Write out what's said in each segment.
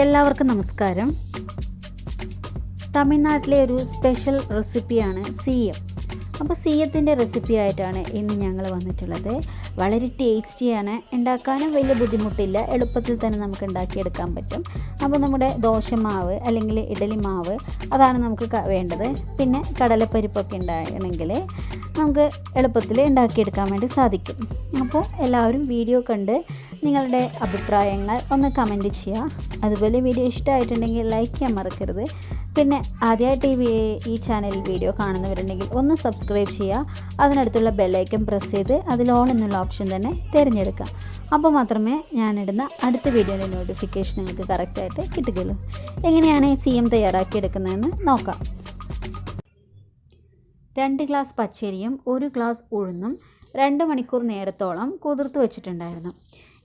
എല്ലാവർക്കും നമസ്കാരം. തമിഴ്നാട്ടിലെ ഒരു സ്പെഷ്യൽ റെസിപ്പിയാണ് സീയം. അപ്പോൾ സീയത്തിൻ്റെ റെസിപ്പി ആയിട്ടാണ് ഇന്ന് ഞങ്ങൾ വന്നിട്ടുള്ളത്. വളരെ ടേസ്റ്റിയാണ്, ഉണ്ടാക്കാനും വലിയ ബുദ്ധിമുട്ടില്ല, എളുപ്പത്തിൽ തന്നെ നമുക്ക് ഉണ്ടാക്കിയെടുക്കാൻ പറ്റും. അപ്പോൾ നമ്മുടെ ദോശമാവ് അല്ലെങ്കിൽ ഇഡലി മാവ് അതാണ് നമുക്ക് വേണ്ടത്. പിന്നെ കടലപ്പരിപ്പൊക്കെ ഉണ്ടാകണമെങ്കിൽ നമുക്ക് എളുപ്പത്തിൽ ഉണ്ടാക്കിയെടുക്കാൻ വേണ്ടി സാധിക്കും. അപ്പോൾ എല്ലാവരും വീഡിയോ കണ്ട് നിങ്ങളുടെ അഭിപ്രായങ്ങൾ ഒന്ന് കമൻറ്റ് ചെയ്യുക. അതുപോലെ വീഡിയോ ഇഷ്ടമായിട്ടുണ്ടെങ്കിൽ ലൈക്ക് ചെയ്യാൻ മറക്കരുത്. പിന്നെ ആദ്യമായിട്ട് ഈ ചാനലിൽ വീഡിയോ കാണുന്നവരുണ്ടെങ്കിൽ ഒന്ന് സബ്സ്ക്രൈബ് ചെയ്യുക. അതിനടുത്തുള്ള ബെല്ലൈക്കൺ പ്രസ് ചെയ്ത് അതിൽ ഓൾ എന്നുള്ള ഓപ്ഷൻ തന്നെ തിരഞ്ഞെടുക്കാം. അപ്പോൾ മാത്രമേ ഞാനിടുന്ന അടുത്ത വീഡിയോയുടെ നോട്ടിഫിക്കേഷൻ നിങ്ങൾക്ക് കറക്റ്റായിട്ട് കിട്ടുകയുള്ളൂ. എങ്ങനെയാണ് ഈ സീയം തയ്യാറാക്കിയെടുക്കുന്നതെന്ന് നോക്കാം. 2 ഗ്ലാസ് പച്ചരിയും 1 ഗ്ലാസ് ഉഴുന്നും 2 മണിക്കൂർ നേരത്തോളം കുതിർത്ത് വെച്ചിട്ടുണ്ടായിരുന്നു.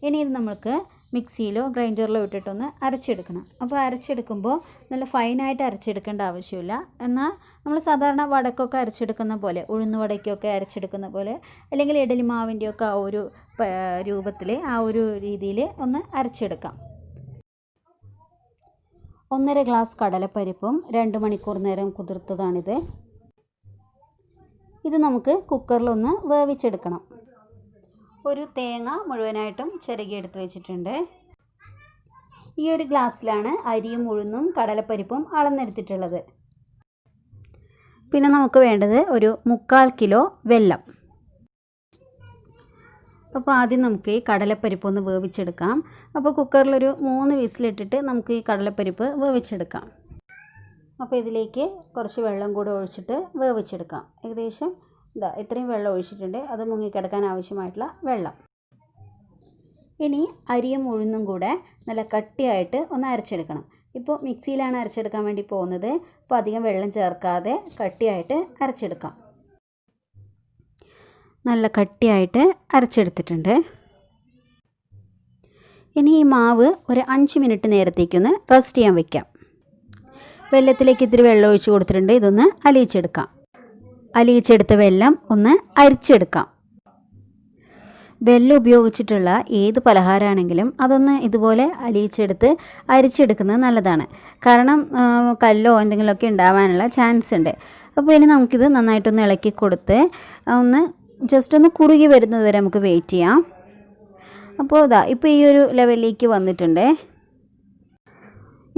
ഇനി ഇത് നമുക്ക് മിക്സിയിലോ ഗ്രൈൻഡറിലോ ഇട്ടിട്ടൊന്ന് അരച്ചെടുക്കണം. അപ്പോൾ അരച്ചെടുക്കുമ്പോൾ നല്ല ഫൈനായിട്ട് അരച്ചെടുക്കേണ്ട ആവശ്യമില്ല. എന്നാൽ നമ്മൾ സാധാരണ വടക്കൊക്കെ അരച്ചെടുക്കുന്ന പോലെ, ഉഴുന്ന് വടക്കൊക്കെ അരച്ചെടുക്കുന്ന പോലെ, അല്ലെങ്കിൽ ഇഡലി മാവിൻ്റെയൊക്കെ ആ ഒരു രൂപത്തിൽ, ആ ഒരു രീതിയിൽ ഒന്ന് അരച്ചെടുക്കാം. 1.5 ഗ്ലാസ് കടലപ്പരിപ്പും 2 മണിക്കൂർ നേരം കുതിർത്തതാണിത്. ഇത് നമുക്ക് കുക്കറിലൊന്ന് വേവിച്ചെടുക്കണം. ഒരു തേങ്ങ മുഴുവനായിട്ടും ചിരകിയെടുത്ത് വെച്ചിട്ടുണ്ട്. ഈ ഒരു ഗ്ലാസ്സിലാണ് അരിയും ഉഴുന്നും കടലപ്പരിപ്പും അളന്നെടുത്തിട്ടുള്ളത്. പിന്നെ നമുക്ക് വേണ്ടത് ഒരു 3/4 കിലോ വെല്ലം. അപ്പോൾ ആദ്യം നമുക്ക് ഈ കടലപ്പരിപ്പ് ഒന്ന് വേവിച്ചെടുക്കാം. അപ്പോൾ കുക്കറിലൊരു 3 വിസിലിട്ടിട്ട് നമുക്ക് ഈ കടലപ്പരിപ്പ് വേവിച്ചെടുക്കാം. അപ്പോൾ ഇതിലേക്ക് കുറച്ച് വെള്ളം കൂടെ ഒഴിച്ചിട്ട് വേവിച്ചെടുക്കാം. ഏകദേശം ഇത്രയും വെള്ളം ഒഴിച്ചിട്ടുണ്ട്, അത് മുങ്ങിക്കിടക്കാൻ ആവശ്യമായിട്ടുള്ള വെള്ളം. ഇനി അരിയും ഉഴുന്നും കൂടെ നല്ല കട്ടിയായിട്ട് ഒന്ന് അരച്ചെടുക്കണം. ഇപ്പോൾ മിക്സിയിലാണ് അരച്ചെടുക്കാൻ വേണ്ടി പോകുന്നത്. അപ്പോൾ അധികം വെള്ളം ചേർക്കാതെ കട്ടിയായിട്ട് അരച്ചെടുക്കാം. നല്ല കട്ടിയായിട്ട് അരച്ചെടുത്തിട്ടുണ്ട്. ഇനി ഈ മാവ് ഒരു 5 മിനിറ്റ് നേരത്തേക്കൊന്ന് റെസ്റ്റ് ചെയ്യാൻ വയ്ക്കാം. വെള്ളത്തിലേക്ക് ഇത്തിരി വെള്ളം ഒഴിച്ച് കൊടുത്തിട്ടുണ്ട്. ഇതൊന്ന് അലിയിച്ചെടുക്കാം. അലിയിച്ചെടുത്ത വെല്ലം ഒന്ന് അരിച്ചെടുക്കാം. വെല്ലം ഉപയോഗിച്ചിട്ടുള്ള ഏത് പലഹാരമാണെങ്കിലും അതൊന്ന് ഇതുപോലെ അരിച്ചെടുക്കുന്നത് നല്ലതാണ്. കാരണം കല്ലോ എന്തെങ്കിലുമൊക്കെ ഉണ്ടാവാനുള്ള ചാൻസ് ഉണ്ട്. അപ്പോൾ ഇനി നമുക്കിത് നന്നായിട്ടൊന്ന് ഇളക്കി കൊടുത്ത് ജസ്റ്റ് ഒന്ന് കുറുകി വരുന്നത് വരെ നമുക്ക് വെയിറ്റ് ചെയ്യാം. അപ്പോൾ ഇപ്പോൾ ഈ ഒരു ലെവലിലേക്ക് വന്നിട്ടുണ്ട്.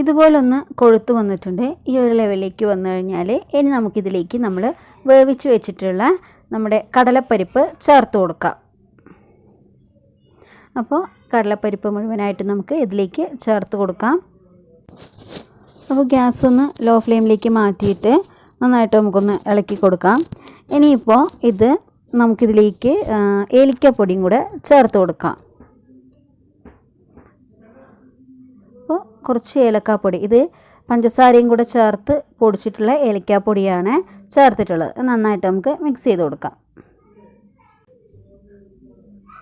ഇതുപോലൊന്ന് കൊഴുത്ത് വന്നിട്ടുണ്ട്. ഈ ഒരു ലെവലിലേക്ക് വന്നു കഴിഞ്ഞാൽ ഇനി നമുക്കിതിലേക്ക് നമ്മൾ വേവിച്ച് വെച്ചിട്ടുള്ള നമ്മുടെ കടലപ്പരിപ്പ് ചേർത്ത് കൊടുക്കാം. അപ്പോൾ കടലപ്പരിപ്പ് മുഴുവനായിട്ട് നമുക്ക് ഇതിലേക്ക് ചേർത്ത് കൊടുക്കാം. അപ്പോൾ ഗ്യാസ് ഒന്ന് ലോ ഫ്ലെയിമിലേക്ക് മാറ്റിയിട്ട് നന്നായിട്ട് നമുക്കൊന്ന് ഇളക്കി കൊടുക്കാം. ഇനിയിപ്പോൾ നമുക്കിതിലേക്ക് ഏലക്കാപ്പൊടിയും കൂടെ ചേർത്ത് കൊടുക്കാം. അപ്പോൾ കുറച്ച് ഏലക്കാപ്പൊടി, ഇത് പഞ്ചസാരയും കൂടെ ചേർത്ത് പൊടിച്ചിട്ടുള്ള ഏലക്കാപ്പൊടിയാണ് ചേർത്തിട്ടുള്ളത്. നന്നായിട്ട് നമുക്ക് മിക്സ് ചെയ്ത് കൊടുക്കാം.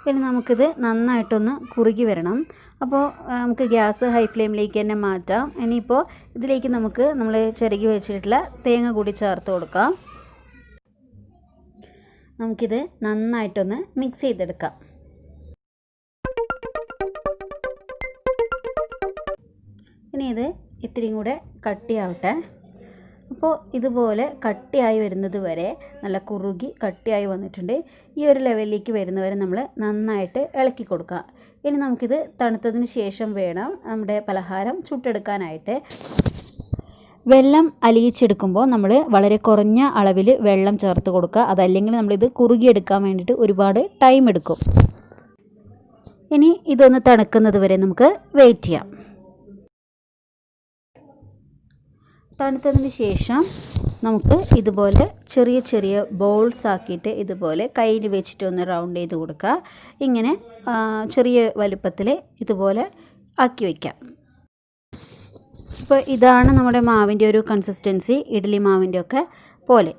പിന്നെ നമുക്കിത് നന്നായിട്ടൊന്ന് കുറുകി വരണം. അപ്പോൾ നമുക്ക് ഗ്യാസ് ഹൈ ഫ്ലെയിമിലേക്ക് തന്നെ മാറ്റാം. ഇനിയിപ്പോൾ ഇതിലേക്ക് നമ്മൾ ചിരകി വെച്ചിട്ടുള്ള തേങ്ങ കൂടി ചേർത്ത് കൊടുക്കാം. നമുക്കിത് നന്നായിട്ടൊന്ന് മിക്സ് ചെയ്തെടുക്കാം. ഇനി ഇത് ഇത്തിരിയും കൂടെ കട്ടിയാവട്ടെ. അപ്പോൾ ഇതുപോലെ കട്ടിയായി വരുന്നത് വരെ നല്ല കുറുകി കട്ടിയായി വന്നിട്ടുണ്ട്. ഈ ഒരു ലെവലിലേക്ക് വരുന്നവരെ നമ്മൾ നന്നായിട്ട് ഇളക്കി കൊടുക്കുക. ഇനി നമുക്കിത് തണുത്തതിന് ശേഷം വേണം നമ്മുടെ പലഹാരം ചുട്ടെടുക്കാനായിട്ട്. വെള്ളം അലിയിച്ചെടുക്കുമ്പോൾ നമ്മൾ വളരെ കുറഞ്ഞ അളവിൽ വെള്ളം ചേർത്ത് കൊടുക്കുക. അതല്ലെങ്കിൽ നമ്മളിത് കുറുകിയെടുക്കാൻ വേണ്ടിയിട്ട് ഒരുപാട് ടൈം എടുക്കും. ഇനി ഇതൊന്ന് തണുക്കുന്നത് വരെ നമുക്ക് വെയിറ്റ് ചെയ്യാം. തണുത്തതിന് ശേഷം നമുക്ക് ഇതുപോലെ ചെറിയ ചെറിയ ബോൾസ് ആക്കിയിട്ട് ഇതുപോലെ കയ്യിൽ വെച്ചിട്ട് ഒന്ന് റൗണ്ട് ചെയ്ത് കൊടുക്കുക. ഇങ്ങനെ ചെറിയ വലുപ്പത്തിൽ ഇതുപോലെ ആക്കി വയ്ക്കാം. ഇപ്പോൾ ഇതാണ് നമ്മുടെ മാവിൻ്റെ ഒരു കൺസിസ്റ്റൻസി, ഇഡ്ഡലി മാവിൻ്റെ ഒക്കെ പോലെ.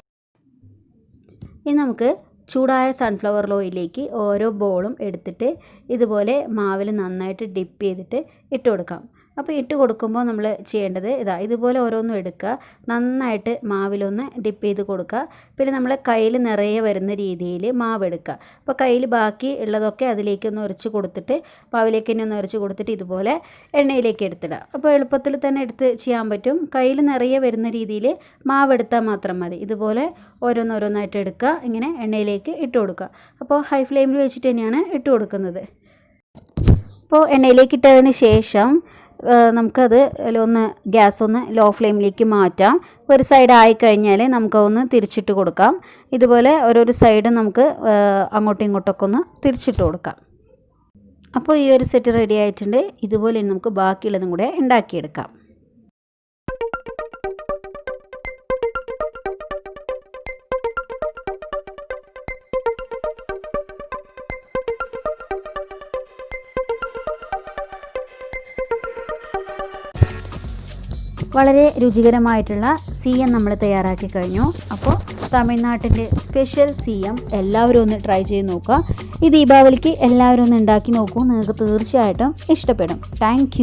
ഇനി നമുക്ക് ചൂടായ സൺഫ്ലവർ ഓയിലിലേക്ക് ഓരോ ബോളും എടുത്തിട്ട് ഇതുപോലെ മാവിൽ നന്നായിട്ട് ഡിപ്പ് ചെയ്തിട്ട് ഇട്ട് കൊടുക്കാം. അപ്പോൾ ഇട്ട് കൊടുക്കുമ്പോൾ നമ്മൾ ചെയ്യേണ്ടത് ഇതുപോലെ ഓരോന്നും എടുക്കുക, നന്നായിട്ട് മാവിലൊന്ന് ഡിപ്പ് ചെയ്ത് കൊടുക്കുക. പിന്നെ നമ്മൾ കയ്യിൽ നിറയെ വരുന്ന രീതിയിൽ മാവ് എടുക്കുക. അപ്പോൾ കയ്യിൽ ബാക്കി ഉള്ളതൊക്കെ അതിലേക്കൊന്ന് ഉരച്ച് കൊടുത്തിട്ട് മാവിലേക്ക് തന്നെ ഒന്ന് ഉരച്ച് കൊടുത്തിട്ട് ഇതുപോലെ എണ്ണയിലേക്ക് എടുത്തിടുക. അപ്പോൾ എളുപ്പത്തിൽ തന്നെ എടുത്ത് ചെയ്യാൻ പറ്റും. കയ്യിൽ നിറയെ വരുന്ന രീതിയിൽ മാവ് എടുത്താൽ മാത്രം മതി. ഇതുപോലെ ഓരോന്നോരോന്നായിട്ട് എടുക്കുക, ഇങ്ങനെ എണ്ണയിലേക്ക് ഇട്ട് കൊടുക്കുക. അപ്പോൾ ഹൈ ഫ്ലെയിമിൽ വെച്ചിട്ട് തന്നെയാണ് ഇട്ട് കൊടുക്കുന്നത്. അപ്പോൾ എണ്ണയിലേക്ക് ഇട്ടതിന് ശേഷം നമുക്കത് ഗ്യാസ് ഒന്ന് ലോ ഫ്ലെയിമിലേക്ക് മാറ്റാം. ഒരു സൈഡ് ആയിക്കഴിഞ്ഞാൽ നമുക്കൊന്ന് തിരിച്ചിട്ട് കൊടുക്കാം. ഇതുപോലെ ഓരോരോ സൈഡ് നമുക്ക് അങ്ങോട്ടും ഇങ്ങോട്ടൊക്കെ ഒന്ന് തിരിച്ചിട്ട് കൊടുക്കാം. അപ്പോൾ ഈ ഒരു സെറ്റ് റെഡി ആയിട്ടുണ്ട്. ഇതുപോലെ നമുക്ക് ബാക്കിയുള്ളതും കൂടെ ഉണ്ടാക്കിയെടുക്കാം. വളരെ രുചികരമായിട്ടുള്ള സീയം നമ്മൾ തയ്യാറാക്കി കഴിഞ്ഞു. അപ്പോൾ തമിഴ്നാട്ടിൻ്റെ സ്പെഷ്യൽ സീയം എല്ലാവരും ഒന്ന് ട്രൈ ചെയ്ത് നോക്കുക. ഈ ദീപാവലിക്ക് എല്ലാവരും ഒന്ന് ഉണ്ടാക്കി നോക്കൂ, നിങ്ങൾക്ക് തീർച്ചയായിട്ടും ഇഷ്ടപ്പെടും. താങ്ക്